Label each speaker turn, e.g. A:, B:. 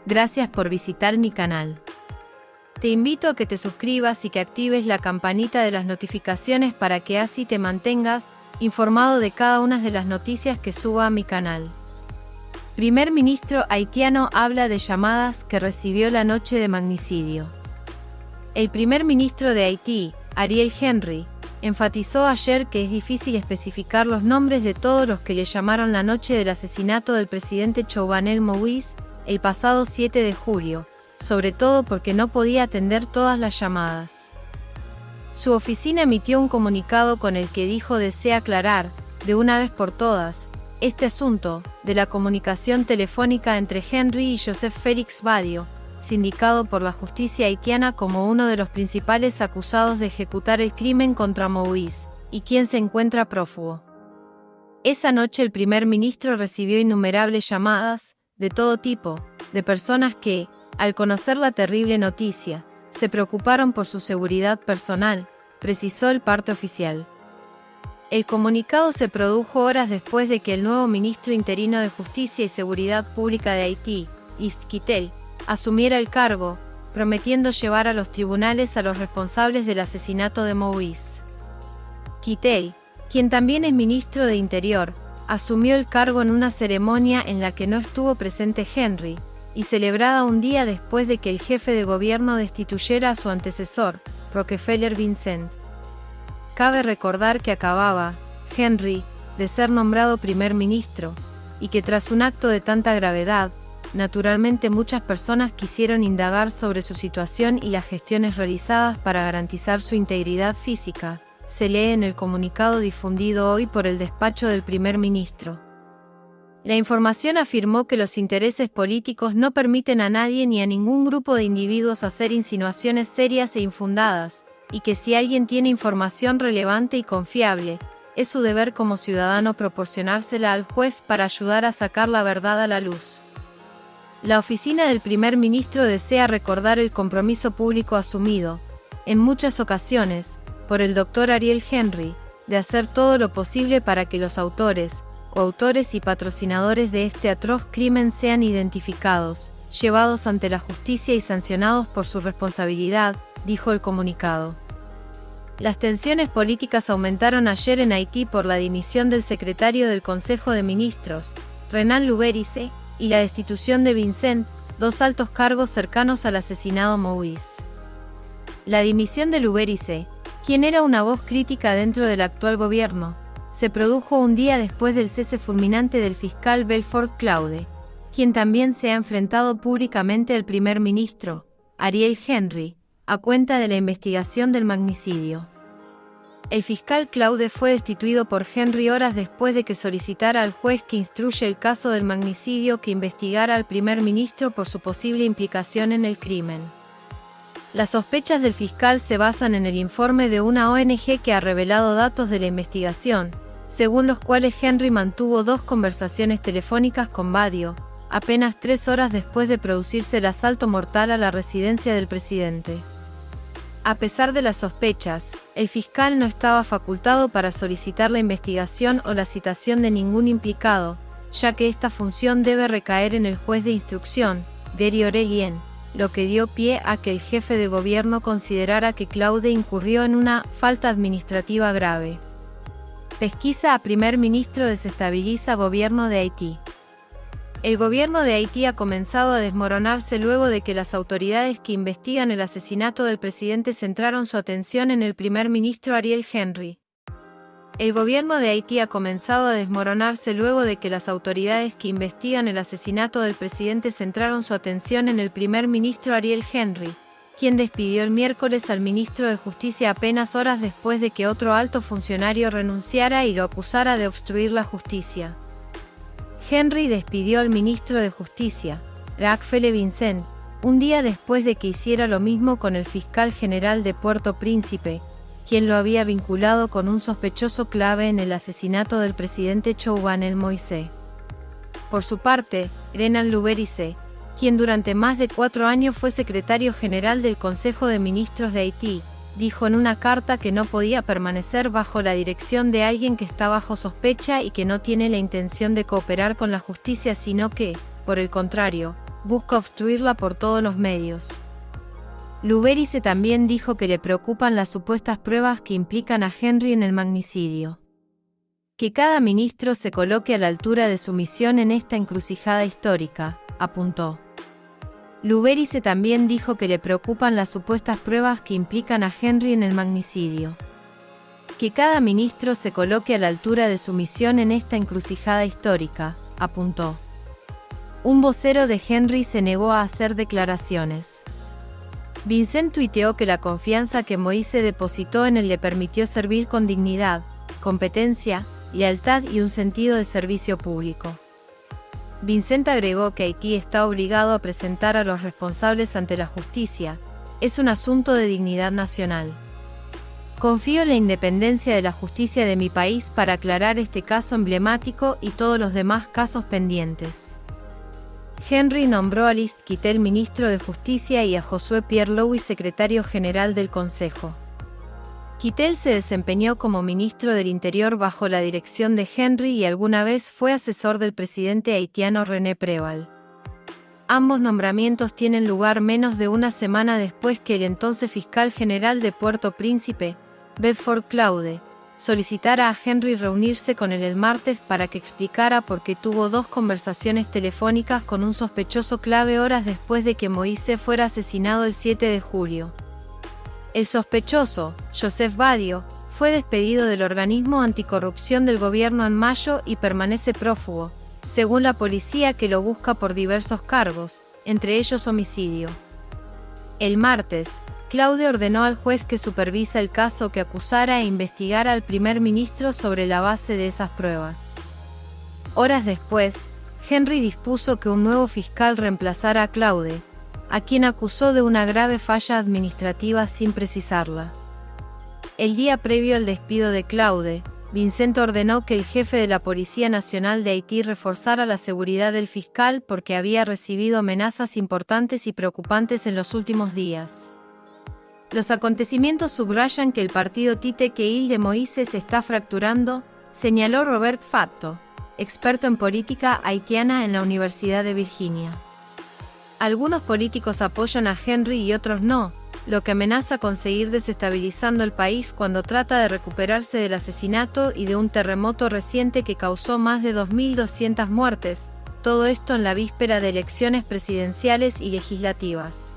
A: Gracias por visitar mi canal. Te invito a que te suscribas y que actives la campanita de las notificaciones para que así te mantengas informado de cada una de las noticias que suba a mi canal. Primer ministro haitiano habla de llamadas que recibió la noche de magnicidio. El primer ministro de Haití, Ariel Henry, enfatizó ayer que es difícil especificar los nombres de todos los que le llamaron la noche del asesinato del presidente Jovenel Moïse el pasado 7 de julio, sobre todo porque no podía atender todas las llamadas. Su oficina emitió un comunicado con el que dijo desea aclarar, de una vez por todas, este asunto de la comunicación telefónica entre Henry y Joseph Félix Badio, sindicado por la justicia haitiana como uno de los principales acusados de ejecutar el crimen contra Moïse, y quien se encuentra prófugo. Esa noche el primer ministro recibió innumerables llamadas, de todo tipo, de personas que, al conocer la terrible noticia, se preocuparon por su seguridad personal, precisó el parte oficial. El comunicado se produjo horas después de que el nuevo ministro interino de Justicia y Seguridad Pública de Haití, Yves Kittel, asumiera el cargo, prometiendo llevar a los tribunales a los responsables del asesinato de Moïse. Kittel, quien también es ministro de Interior, asumió el cargo en una ceremonia en la que no estuvo presente Henry, y celebrada un día después de que el jefe de gobierno destituyera a su antecesor, Rockefeller Vincent. Cabe recordar que acababa, Henry, de ser nombrado primer ministro, y que tras un acto de tanta gravedad, naturalmente muchas personas quisieron indagar sobre su situación y las gestiones realizadas para garantizar su integridad física, se lee en el comunicado difundido hoy por el despacho del primer ministro. La información afirmó que los intereses políticos no permiten a nadie ni a ningún grupo de individuos hacer insinuaciones serias e infundadas, y que si alguien tiene información relevante y confiable, es su deber como ciudadano proporcionársela al juez para ayudar a sacar la verdad a la luz. La oficina del primer ministro desea recordar el compromiso público asumido, en muchas ocasiones, por el Dr. Ariel Henry, de hacer todo lo posible para que los autores, coautores y patrocinadores de este atroz crimen sean identificados, llevados ante la justicia y sancionados por su responsabilidad, dijo el comunicado. Las tensiones políticas aumentaron ayer en Haití por la dimisión del secretario del Consejo de Ministros, Renan Louverise, y la destitución de Vincent, dos altos cargos cercanos al asesinado Moïse. La dimisión de Louverise, quien era una voz crítica dentro del actual gobierno, se produjo un día después del cese fulminante del fiscal Belfort Claude, quien también se ha enfrentado públicamente al primer ministro, Ariel Henry, a cuenta de la investigación del magnicidio. El fiscal Claude fue destituido por Henry horas después de que solicitara al juez que instruye el caso del magnicidio que investigara al primer ministro por su posible implicación en el crimen. Las sospechas del fiscal se basan en el informe de una ONG que ha revelado datos de la investigación, según los cuales Henry mantuvo 2 conversaciones telefónicas con Badio, apenas 3 horas después de producirse el asalto mortal a la residencia del presidente. A pesar de las sospechas, el fiscal no estaba facultado para solicitar la investigación o la citación de ningún implicado, ya que esta función debe recaer en el juez de instrucción, Gary Orellien, lo que dio pie a que el jefe de gobierno considerara que Claude incurrió en una falta administrativa grave. Pesquisa a primer ministro desestabiliza gobierno de Haití. El gobierno de Haití ha comenzado a desmoronarse luego de que las autoridades que investigan el asesinato del presidente centraron su atención en el primer ministro Ariel Henry. El gobierno de Haití ha comenzado a desmoronarse luego de que las autoridades que investigan el asesinato del presidente centraron su atención en el primer ministro Ariel Henry, quien despidió el miércoles al ministro de Justicia apenas horas después de que otro alto funcionario renunciara y lo acusara de obstruir la justicia. Henry despidió al ministro de Justicia, Rockefeller Vincent, un día después de que hiciera lo mismo con el fiscal general de Puerto Príncipe, quien lo había vinculado con un sospechoso clave en el asesinato del presidente Jovenel Moïse. Por su parte, Renan Louverise, quien durante más de 4 años fue secretario general del Consejo de Ministros de Haití, dijo en una carta que no podía permanecer bajo la dirección de alguien que está bajo sospecha y que no tiene la intención de cooperar con la justicia, sino que, por el contrario, busca obstruirla por todos los medios. Luberice también dijo que le preocupan las supuestas pruebas que implican a Henry en el magnicidio. Que cada ministro se coloque a la altura de su misión en esta encrucijada histórica, apuntó. Luberice también dijo que le preocupan las supuestas pruebas que implican a Henry en el magnicidio. Que cada ministro se coloque a la altura de su misión en esta encrucijada histórica, apuntó. Un vocero de Henry se negó a hacer declaraciones. Vincent tuiteó que la confianza que Moise depositó en él le permitió servir con dignidad, competencia, lealtad y un sentido de servicio público. Vincent agregó que Haití está obligado a presentar a los responsables ante la justicia. Es un asunto de dignidad nacional. Confío en la independencia de la justicia de mi país para aclarar este caso emblemático y todos los demás casos pendientes. Henry nombró a List Kittel ministro de Justicia y a Josué Pierre-Louis secretario general del Consejo. Kittel se desempeñó como ministro del Interior bajo la dirección de Henry y alguna vez fue asesor del presidente haitiano René Préval. Ambos nombramientos tienen lugar menos de una semana después que el entonces fiscal general de Puerto Príncipe, Bedford Claude, solicitara a Henry reunirse con él el martes para que explicara por qué tuvo dos conversaciones telefónicas con un sospechoso clave horas después de que Moise fuera asesinado el 7 de julio. El sospechoso, Joseph Badio, fue despedido del organismo anticorrupción del gobierno en mayo y permanece prófugo, según la policía que lo busca por diversos cargos, entre ellos homicidio. El martes, Claude ordenó al juez que supervisa el caso que acusara e investigara al primer ministro sobre la base de esas pruebas. Horas después, Henry dispuso que un nuevo fiscal reemplazara a Claude, a quien acusó de una grave falla administrativa sin precisarla. El día previo al despido de Claude, Vincent ordenó que el jefe de la Policía Nacional de Haití reforzara la seguridad del fiscal porque había recibido amenazas importantes y preocupantes en los últimos días. Los acontecimientos subrayan que el partido Tite Keil de Moïse se está fracturando, señaló Robert Fatto, experto en política haitiana en la Universidad de Virginia. Algunos políticos apoyan a Henry y otros no, lo que amenaza con seguir desestabilizando el país cuando trata de recuperarse del asesinato y de un terremoto reciente que causó más de 2.200 muertes, todo esto en la víspera de elecciones presidenciales y legislativas.